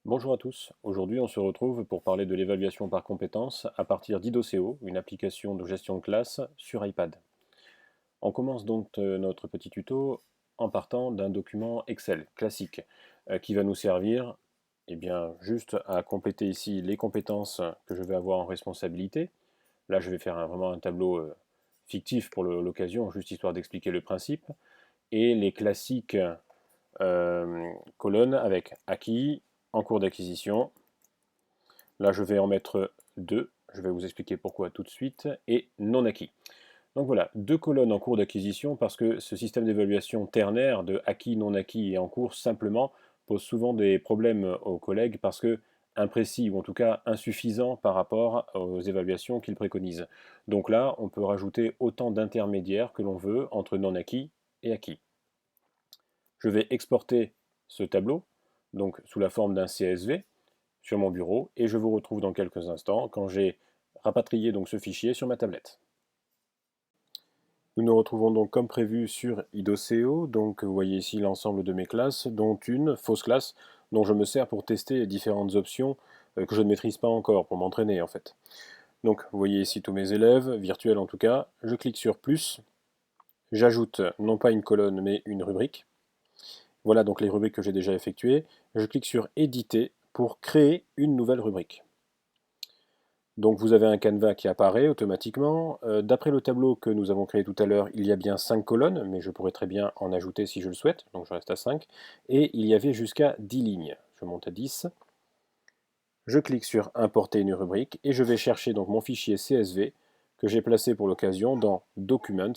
Bonjour à tous, aujourd'hui on se retrouve pour parler de l'évaluation par compétences à partir d'Idoceo, une application de gestion de classe sur iPad. On commence donc notre petit tuto en partant d'un document Excel classique qui va nous servir juste à compléter ici les compétences que je vais avoir en responsabilité. Là je vais faire vraiment un tableau fictif pour l'occasion, juste histoire d'expliquer le principe, et les classiques colonnes avec acquis, en cours d'acquisition. Là, je vais en mettre deux. Je vais vous expliquer pourquoi tout de suite. Et non acquis. Donc voilà, deux colonnes en cours d'acquisition parce que ce système d'évaluation ternaire de acquis, non acquis et en cours simplement pose souvent des problèmes aux collègues parce que imprécis ou en tout cas insuffisant par rapport aux évaluations qu'il préconise. Donc là, on peut rajouter autant d'intermédiaires que l'on veut entre non acquis et acquis. Je vais exporter ce tableau donc sous la forme d'un CSV sur mon bureau et je vous retrouve dans quelques instants quand j'ai rapatrié donc ce fichier sur ma tablette. Nous nous retrouvons donc comme prévu sur Idoceo, donc vous voyez ici l'ensemble de mes classes, dont une fausse classe dont je me sers pour tester les différentes options que je ne maîtrise pas encore, pour m'entraîner en fait. Donc vous voyez ici tous mes élèves, virtuels en tout cas, je clique sur plus, j'ajoute non pas une colonne mais une rubrique. Voilà donc les rubriques que j'ai déjà effectuées, je clique sur éditer pour créer une nouvelle rubrique. Donc vous avez un canevas qui apparaît automatiquement. D'après le tableau que nous avons créé tout à l'heure, il y a bien 5 colonnes, mais je pourrais très bien en ajouter si je le souhaite, donc je reste à 5. Et il y avait jusqu'à 10 lignes. Je monte à 10. Je clique sur importer une rubrique et je vais chercher donc mon fichier CSV que j'ai placé pour l'occasion dans Documents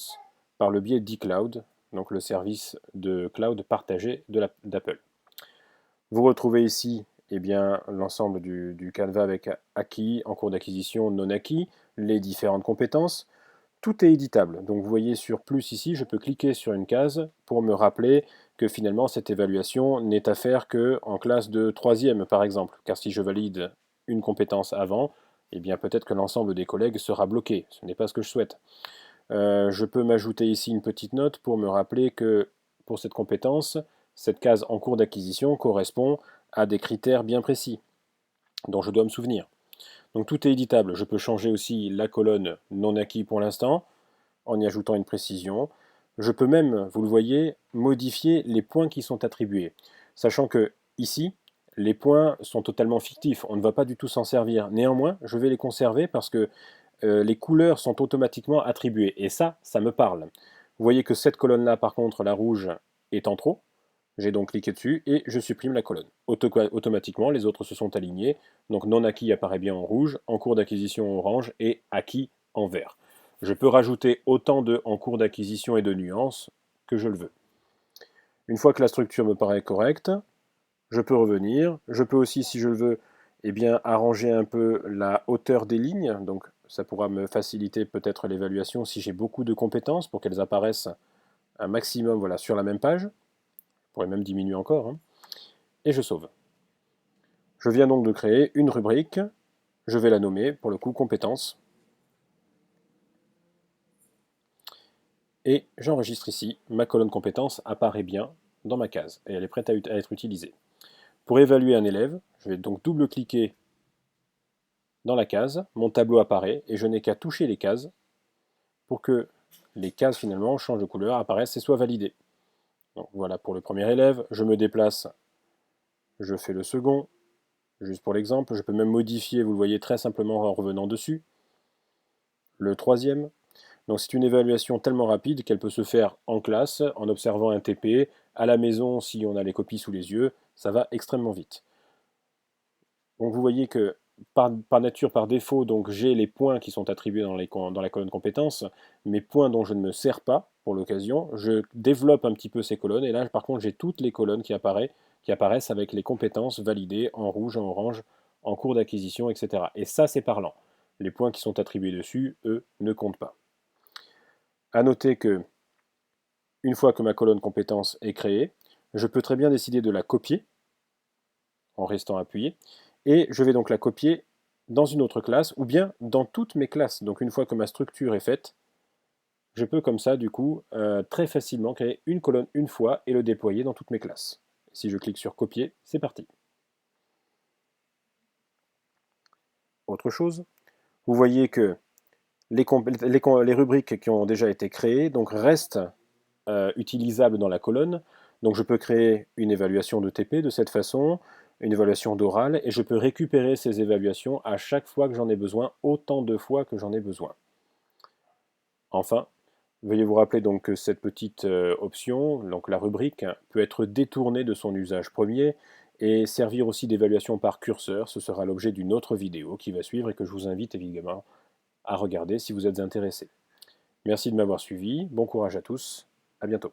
par le biais d'iCloud, donc le service de cloud partagé d'Apple. Vous retrouvez ici l'ensemble du canevas avec acquis, en cours d'acquisition, non acquis, les différentes compétences. Tout est éditable. Donc vous voyez sur plus ici, je peux cliquer sur une case pour me rappeler que finalement cette évaluation n'est à faire qu'en classe de troisième par exemple. Car si je valide une compétence avant, eh bien peut-être que l'ensemble des collègues sera bloqué. Ce n'est pas ce que je souhaite. Je peux m'ajouter ici une petite note pour me rappeler que pour cette compétence, cette case en cours d'acquisition correspond à des critères bien précis dont je dois me souvenir. Donc tout est éditable. Je peux changer aussi la colonne non acquis pour l'instant en y ajoutant une précision. Je peux même, vous le voyez, modifier les points qui sont attribués. Sachant que ici, les points sont totalement fictifs. On ne va pas du tout s'en servir. Néanmoins, je vais les conserver parce que les couleurs sont automatiquement attribuées. Et ça me parle. Vous voyez que cette colonne-là, par contre, la rouge, est en trop. J'ai donc cliqué dessus et je supprime la colonne. Automatiquement, les autres se sont alignés. Donc non acquis apparaît bien en rouge, en cours d'acquisition en orange et acquis en vert. Je peux rajouter autant de en cours d'acquisition et de nuances que je le veux. Une fois que la structure me paraît correcte, je peux revenir. Je peux aussi, si je le veux, arranger un peu la hauteur des lignes. Donc ça pourra me faciliter peut-être l'évaluation si j'ai beaucoup de compétences pour qu'elles apparaissent un maximum voilà, sur la même page. Je pourrais même diminuer encore. Hein. Et je sauve. Je viens donc de créer une rubrique. Je vais la nommer, pour le coup, compétences. Et j'enregistre ici. Ma colonne compétences apparaît bien dans ma case et elle est prête à être utilisée. Pour évaluer un élève, je vais donc double-cliquer dans la case, mon tableau apparaît et je n'ai qu'à toucher les cases pour que les cases finalement changent de couleur, apparaissent et soient validées. Donc voilà pour le premier élève, je me déplace, je fais le second, juste pour l'exemple, je peux même modifier, vous le voyez très simplement en revenant dessus, le troisième. Donc c'est une évaluation tellement rapide qu'elle peut se faire en classe, en observant un TP, à la maison si on a les copies sous les yeux, ça va extrêmement vite. Donc vous voyez que par nature, par défaut, donc j'ai les points qui sont attribués dans la colonne compétences, mes points dont je ne me sers pas pour l'occasion, je développe un petit peu ces colonnes, et là par contre j'ai toutes les colonnes qui apparaissent avec les compétences validées en rouge, en orange, en cours d'acquisition, etc. Et ça c'est parlant. Les points qui sont attribués dessus, eux, ne comptent pas. A noter que, une fois que ma colonne compétences est créée, je peux très bien décider de la copier, en restant appuyé, et je vais donc la copier dans une autre classe, ou bien dans toutes mes classes. Donc une fois que ma structure est faite, je peux comme ça, du coup, très facilement créer une colonne une fois et le déployer dans toutes mes classes. Si je clique sur copier, c'est parti. autre chose. Vous voyez que les rubriques qui ont déjà été créées donc restent utilisables dans la colonne. Donc je peux créer une évaluation de TP de cette façon, une évaluation d'oral, et je peux récupérer ces évaluations à chaque fois que j'en ai besoin, autant de fois que j'en ai besoin. Enfin, veuillez vous rappeler donc que cette petite option, donc la rubrique, peut être détournée de son usage premier et servir aussi d'évaluation par curseur. Ce sera l'objet d'une autre vidéo qui va suivre et que je vous invite évidemment à regarder si vous êtes intéressé. Merci de m'avoir suivi, bon courage à tous, à bientôt.